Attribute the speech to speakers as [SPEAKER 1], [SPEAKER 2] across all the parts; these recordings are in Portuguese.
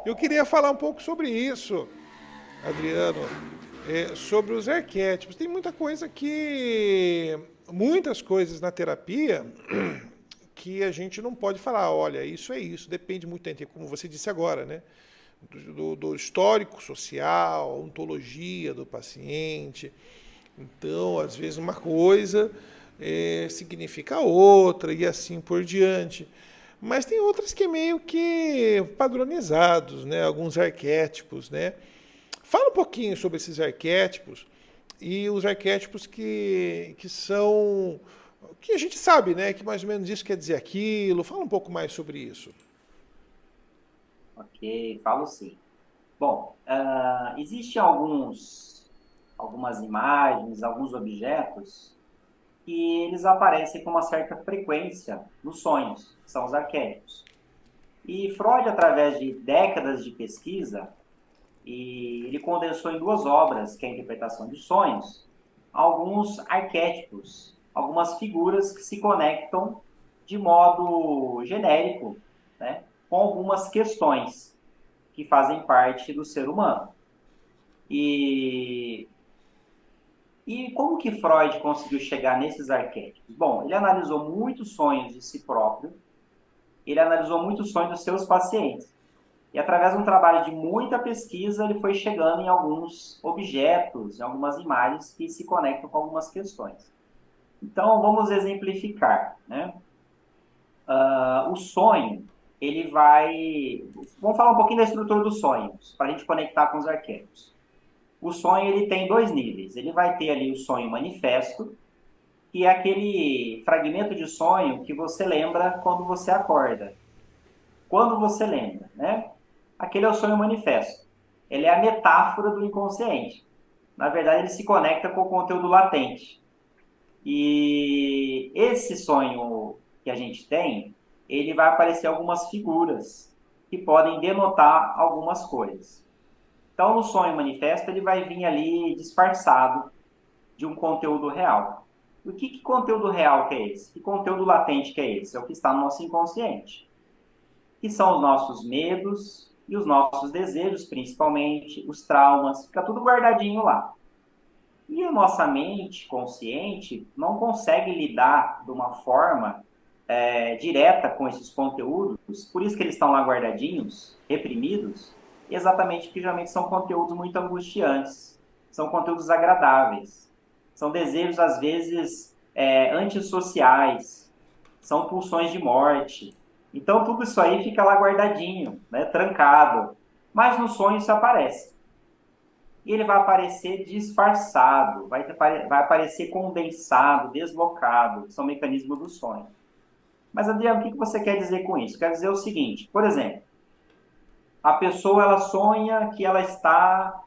[SPEAKER 1] Eu queria falar um pouco sobre isso, Adriano, sobre os arquétipos. Tem muitas coisas na terapia que a gente não pode falar, olha, isso é isso, depende muito, como você disse agora, né? Do histórico social, ontologia do paciente. Então, às vezes, uma coisa significa outra e assim por diante. Mas tem outras que é meio que padronizados, né? Alguns arquétipos, né? Fala um pouquinho sobre esses arquétipos e os arquétipos que são que a gente sabe, né? Que mais ou menos isso quer dizer aquilo. Fala um pouco mais sobre isso.
[SPEAKER 2] Ok, falo sim. Bom, existem algumas imagens, alguns objetos que eles aparecem com uma certa frequência nos sonhos, que são os arquétipos. E Freud, através de décadas de pesquisa, ele condensou em duas obras, que é a Interpretação de Sonhos, alguns arquétipos, algumas figuras que se conectam de modo genérico, né, com algumas questões que fazem parte do ser humano. E, e como que Freud conseguiu chegar nesses arquétipos? Bom, ele analisou muitos sonhos de si próprio, ele analisou muitos sonhos dos seus pacientes. E através de um trabalho de muita pesquisa, ele foi chegando em alguns objetos, em algumas imagens que se conectam com algumas questões. Então, vamos exemplificar, né? O sonho, ele vai... Vamos falar um pouquinho da estrutura dos sonhos, para a gente conectar com os arquétipos. O sonho, ele tem dois níveis. Ele vai ter ali o sonho manifesto, que é aquele fragmento de sonho que você lembra quando você acorda. Quando você lembra, né? Aquele é o sonho manifesto. Ele é a metáfora do inconsciente. Na verdade, ele se conecta com o conteúdo latente. E esse sonho que a gente tem, ele vai aparecer algumas figuras que podem denotar algumas coisas. Então, no sonho manifesto, ele vai vir ali disfarçado de um conteúdo real. O que conteúdo real que é esse? Que conteúdo latente que é esse? É o que está no nosso inconsciente, que são os nossos medos e os nossos desejos, principalmente, os traumas, fica tudo guardadinho lá. E a nossa mente consciente não consegue lidar de uma forma direta com esses conteúdos, por isso que eles estão lá guardadinhos, reprimidos, exatamente porque geralmente são conteúdos muito angustiantes, são conteúdos agradáveis, são desejos, às vezes, antissociais, são pulsões de morte. Então, tudo isso aí fica lá guardadinho, né, trancado. Mas no sonho isso aparece. E ele vai aparecer disfarçado, vai aparecer condensado, deslocado, que são mecanismos do sonho. Mas, Adriano, o que você quer dizer com isso? Quer dizer o seguinte, por exemplo, a pessoa ela sonha que ela está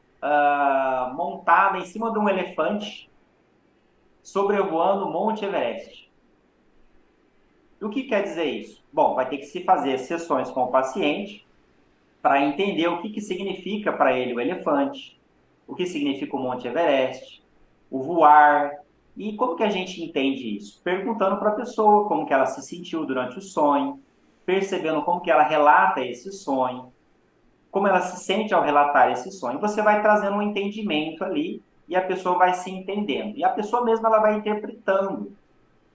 [SPEAKER 2] montada em cima de um elefante sobrevoando o Monte Everest. O que quer dizer isso? Bom, vai ter que se fazer sessões com o paciente para entender o que significa para ele o elefante, o que significa o Monte Everest, o voar, e como que a gente entende isso? Perguntando para a pessoa como que ela se sentiu durante o sonho, percebendo como que ela relata esse sonho, como ela se sente ao relatar esse sonho. Você vai trazendo um entendimento ali e a pessoa vai se entendendo. E a pessoa mesma ela vai interpretando.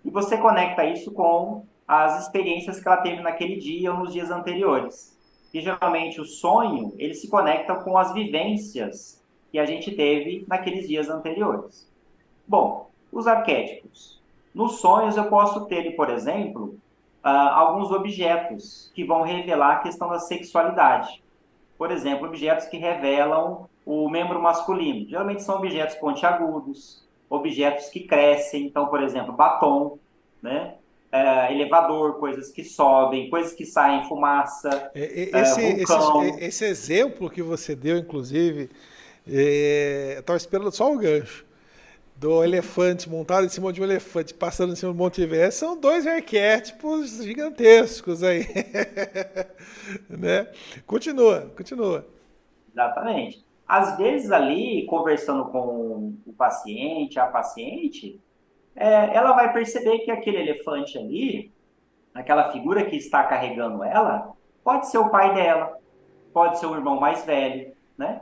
[SPEAKER 2] E você conecta isso com as experiências que ela teve naquele dia ou nos dias anteriores. E geralmente o sonho, ele se conecta com as vivências que a gente teve naqueles dias anteriores. Bom, os arquétipos. Nos sonhos eu posso ter, por exemplo, alguns objetos que vão revelar a questão da sexualidade. Por exemplo, objetos que revelam o membro masculino. Geralmente são objetos pontiagudos, objetos que crescem. Então, por exemplo, batom, né? Elevador, coisas que sobem, coisas que saem fumaça, vulcão.
[SPEAKER 1] Esse exemplo que você deu, inclusive, eu estava esperando só o gancho. Do elefante montado em cima de um elefante passando em cima do Monte Everest são dois arquétipos gigantescos aí. Né? Continua, continua.
[SPEAKER 2] Exatamente. Às vezes ali, conversando com o paciente, a paciente, ela vai perceber que aquele elefante ali, aquela figura que está carregando ela, pode ser o pai dela, pode ser o irmão mais velho, né?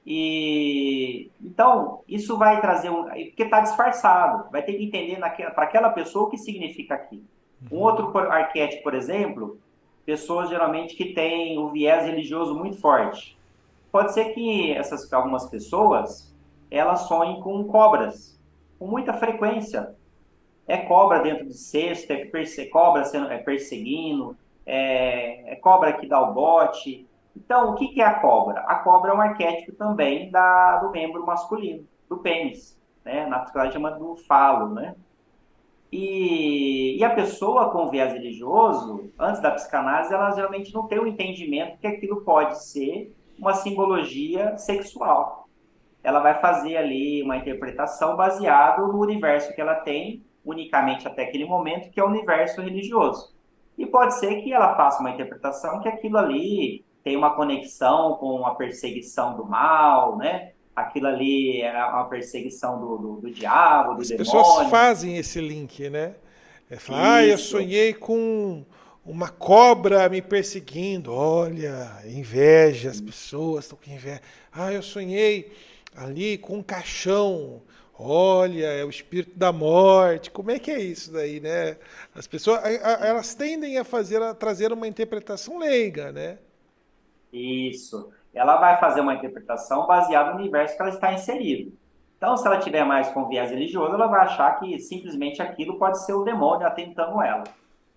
[SPEAKER 2] E então isso vai trazer porque está disfarçado, vai ter que entender para aquela pessoa o que significa aquilo. Um outro arquétipo, por exemplo, pessoas geralmente que têm o viés religioso muito forte. Pode ser que algumas pessoas elas sonhem com cobras com muita frequência. É cobra dentro de cesto, cobra sendo, perseguindo, é cobra que dá o bote. Então, o que é a cobra? A cobra é um arquétipo também do membro masculino, do pênis, né? Na psicanálise chama do falo, né? E a pessoa com viés religioso, antes da psicanálise, ela geralmente não tem o entendimento que aquilo pode ser uma simbologia sexual. Ela vai fazer ali uma interpretação baseada no universo que ela tem, unicamente até aquele momento, que é o universo religioso. E pode ser que ela faça uma interpretação que aquilo ali tem uma conexão com a perseguição do mal, né? Aquilo ali é uma perseguição do diabo, do
[SPEAKER 1] As pessoas
[SPEAKER 2] demônio.
[SPEAKER 1] fazem esse link, né? Fala, eu
[SPEAKER 2] Isso,
[SPEAKER 1] sonhei com uma cobra me perseguindo. Olha, inveja, as pessoas estão com inveja. Eu sonhei ali com um caixão. Olha, é o espírito da morte. Como é que é isso daí, né? As pessoas, elas tendem a trazer uma interpretação leiga, né?
[SPEAKER 2] isso. Ela vai fazer uma interpretação baseada no universo que ela está inserida. Então, se ela tiver mais com viés religioso, ela vai achar que simplesmente aquilo pode ser o demônio atentando ela.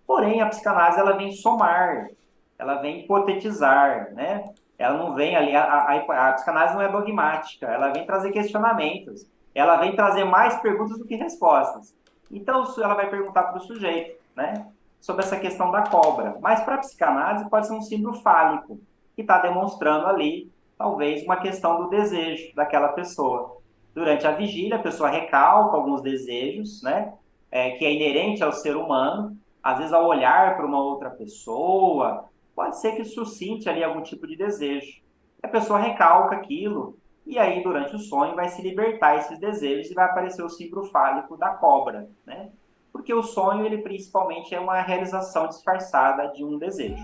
[SPEAKER 2] Porém, a psicanálise ela vem somar, ela vem hipotetizar, né? Ela não vem ali, a psicanálise não é dogmática, ela vem trazer questionamentos, ela vem trazer mais perguntas do que respostas. Então, ela vai perguntar para o sujeito, né? Sobre essa questão da cobra. Mas para a psicanálise pode ser um símbolo fálico, que está demonstrando ali, talvez, uma questão do desejo daquela pessoa. Durante a vigília, a pessoa recalca alguns desejos, né? Que é inerente ao ser humano, às vezes ao olhar para uma outra pessoa, pode ser que suscite ali algum tipo de desejo. A pessoa recalca aquilo, e aí durante o sonho vai se libertar esses desejos e vai aparecer o símbolo fálico da cobra, né? Porque o sonho, ele principalmente é uma realização disfarçada de um desejo.